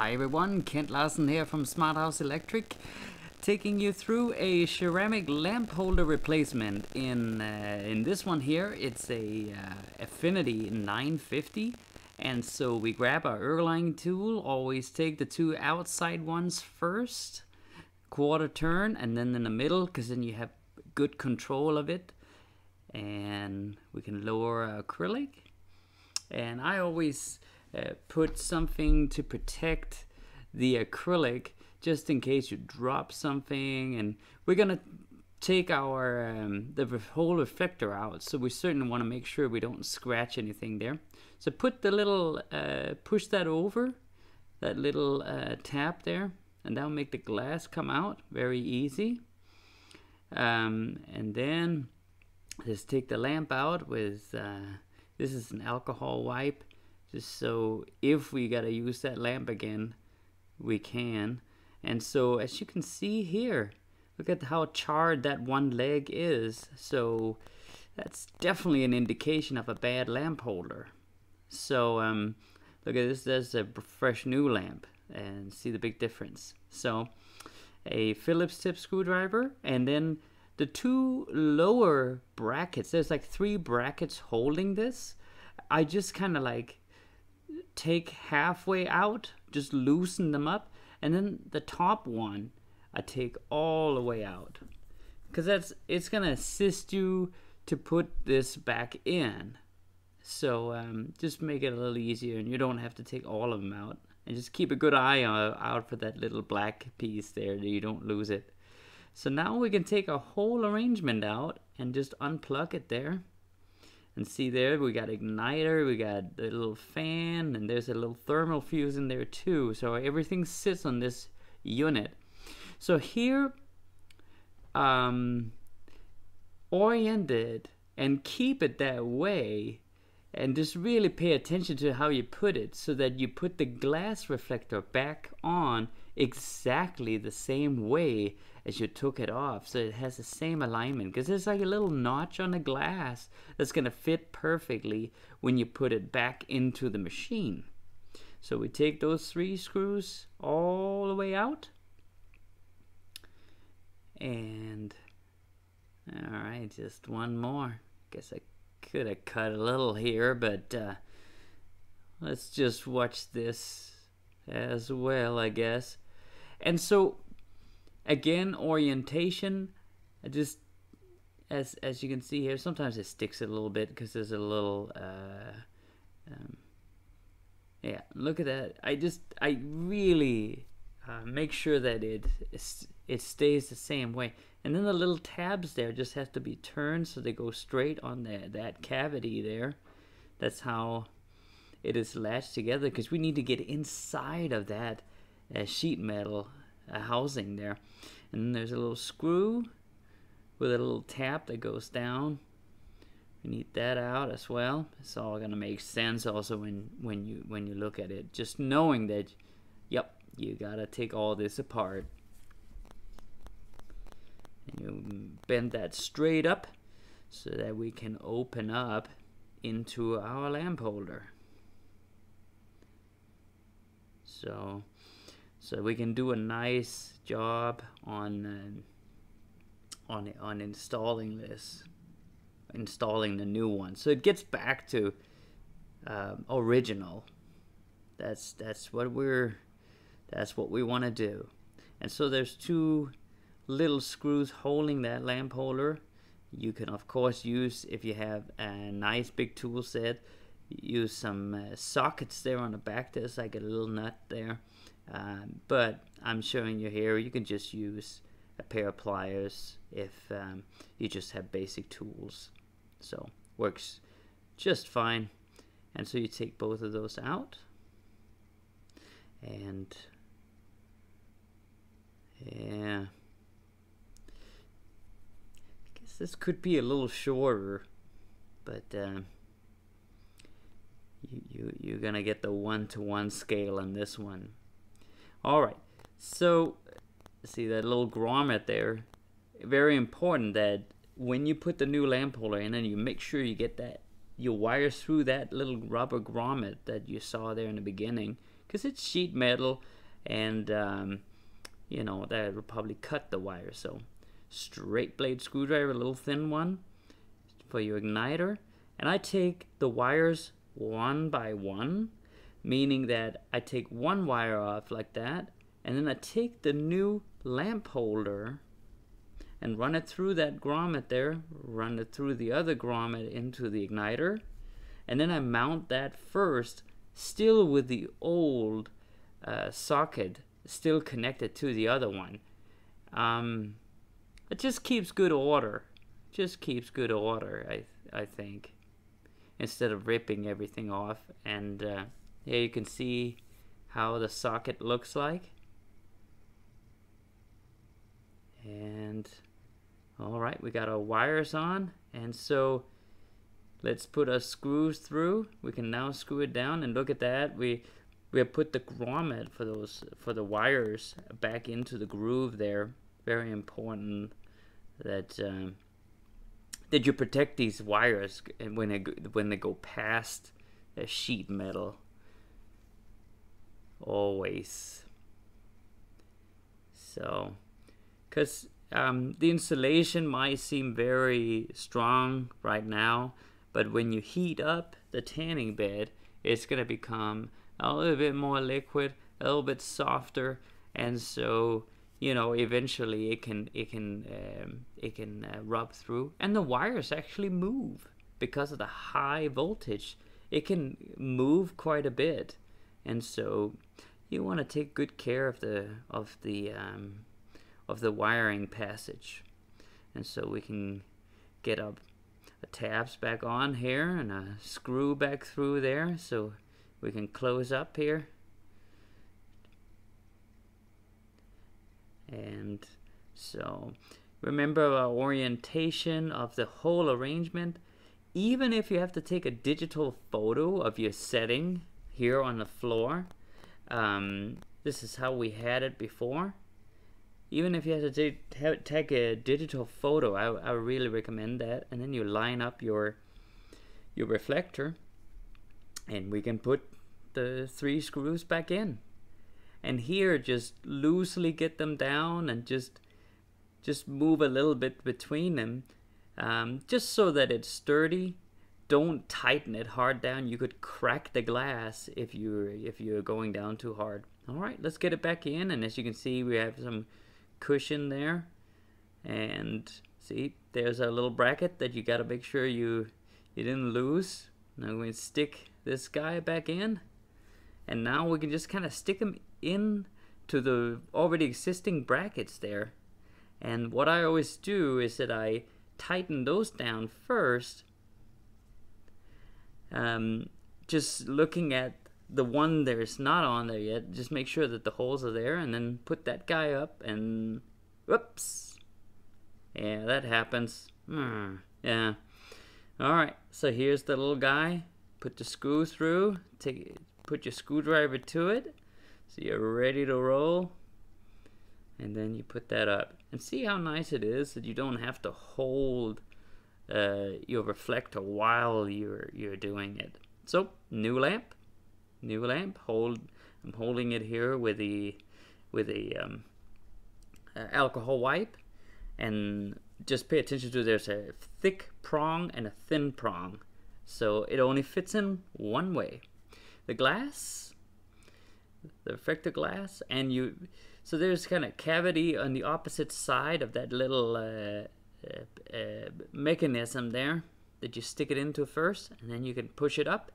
Hi everyone, Kent Larsen here from Smart House Electric, taking you through a ceramic lamp holder replacement. In this one here, it's a Affinity 950, and so we grab our Ergoline tool. Always take the two outside ones first, quarter turn, and then in the middle, because then you have good control of it. And we can lower our acrylic. And I always put something to protect the acrylic just in case you drop something. And we're gonna take our the whole reflector out, so we certainly want to make sure we don't scratch anything there. So put the little push that over that little tab there, and that'll make the glass come out very easy. And then just take the lamp out with this is an alcohol wipe, just so if we gotta use that lamp again, we can. And so as you can see here, look at how charred that one leg is. So that's definitely an indication of a bad lamp holder. So look at this, there's a fresh new lamp, and see the big difference. So a Phillips tip screwdriver, and then the two lower brackets, there's like 3 brackets holding this. I just kind of like take halfway out, just loosen them up, and then the top one I take all the way out, because it's gonna assist you to put this back in. So just make it a little easier, and you don't have to take all of them out, and just keep a good eye out for that little black piece there, that you don't lose it. So now we can take our whole arrangement out and just unplug it there. And see there, we got igniter, we got the little fan, and there's a little thermal fuse in there too. So everything sits on this unit. So here, orient it and keep it that way, and just really pay attention to how you put it, so that you put the glass reflector back on exactly the same way as you took it off, so it has the same alignment, because there's like a little notch on the glass that's going to fit perfectly when you put it back into the machine. So we take those 3 screws all the way out, and alright, just one more. Guess I could have cut a little here, but let's just watch this as well, I guess. And so again, orientation, I just, as you can see here, sometimes it sticks a little bit because there's a little yeah, look at that. I really make sure that it stays the same way. And then the little tabs there just have to be turned so they go straight on that cavity there. That's how it is latched together, because we need to get inside of that sheet metal housing there. And then there's a little screw with a little tap that goes down. We need that out as well. It's all gonna make sense also when you look at it, just knowing that, yep, you gotta take all this apart. And you bend that straight up so that we can open up into our lamp holder. So we can do a nice job on installing this, installing the new one, so it gets back to original. That's what we want to do. And so there's 2 little screws holding that lamp holder. You can of course use, if you have a nice big tool set, use some sockets there on the back. There's like a little nut there. But I'm showing you here, you can just use a pair of pliers if you just have basic tools. So works just fine. And so you take both of those out, and yeah, I guess this could be a little shorter, but you're gonna get the 1-to-1 scale on this one. Alright, so see that little grommet there, very important that when you put the new lamp holder in, and you make sure you get that, you wire through that little rubber grommet that you saw there in the beginning, because it's sheet metal, and you know, that will probably cut the wire. So straight blade screwdriver, a little thin one for your igniter. And I take the wires one by one, meaning that I take one wire off like that, and then I take the new lamp holder and run it through that grommet there, run it through the other grommet into the igniter, and then I mount that first, still with the old socket still connected to the other one. It just keeps good order. Just keeps good order, I think, instead of ripping everything off. And here you can see how the socket looks like. And all right, we got our wires on, and so let's put our screws through. We can now screw it down, and look at that. We have put the grommet for the wires back into the groove there. Very important that that you protect these wires when they go past the sheet metal. Always. So, because the insulation might seem very strong right now, but when you heat up the tanning bed, it's going to become a little bit more liquid, a little bit softer, and so, you know, eventually it can rub through, and the wires actually move because of the high voltage. It can move quite a bit, and so you want to take good care of the wiring passage. And so we can get up the tabs back on here and a screw back through there, so we can close up here. And so remember our orientation of the whole arrangement. Even if you have to take a digital photo of your setting here on the floor, this is how we had it before. Even if you have to take a digital photo, I really recommend that. And then you line up your reflector, and we can put the 3 screws back in. And here, just loosely get them down, and just move a little bit between them, just so that it's sturdy. Don't tighten it hard down. You could crack the glass if you're going down too hard. All right, let's get it back in. And as you can see, we have some cushion there, and see, there's a little bracket that you got to make sure you didn't lose. Now we stick this guy back in, and now we can just kind of stick them in to the already existing brackets there. And what I always do is that I tighten those down first, just looking at the one there's not on there yet. Just make sure that the holes are there, and then put that guy up, and whoops, yeah, that happens. Yeah. All right, so here's the little guy. Put the screw through, put your screwdriver to it, so you're ready to roll, and then you put that up. And see how nice it is that you don't have to hold your reflector while you're doing it. So new lamp. I'm holding it here with a alcohol wipe, and just pay attention to, there's a thick prong and a thin prong, so it only fits in one way. The glass, the reflector glass, and so there's kind of cavity on the opposite side of that little mechanism there that you stick it into first, and then you can push it up.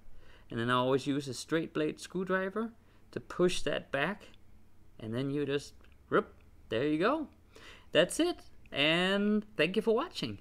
And then I always use a straight blade screwdriver to push that back, and then you just, there you go. That's it, and thank you for watching.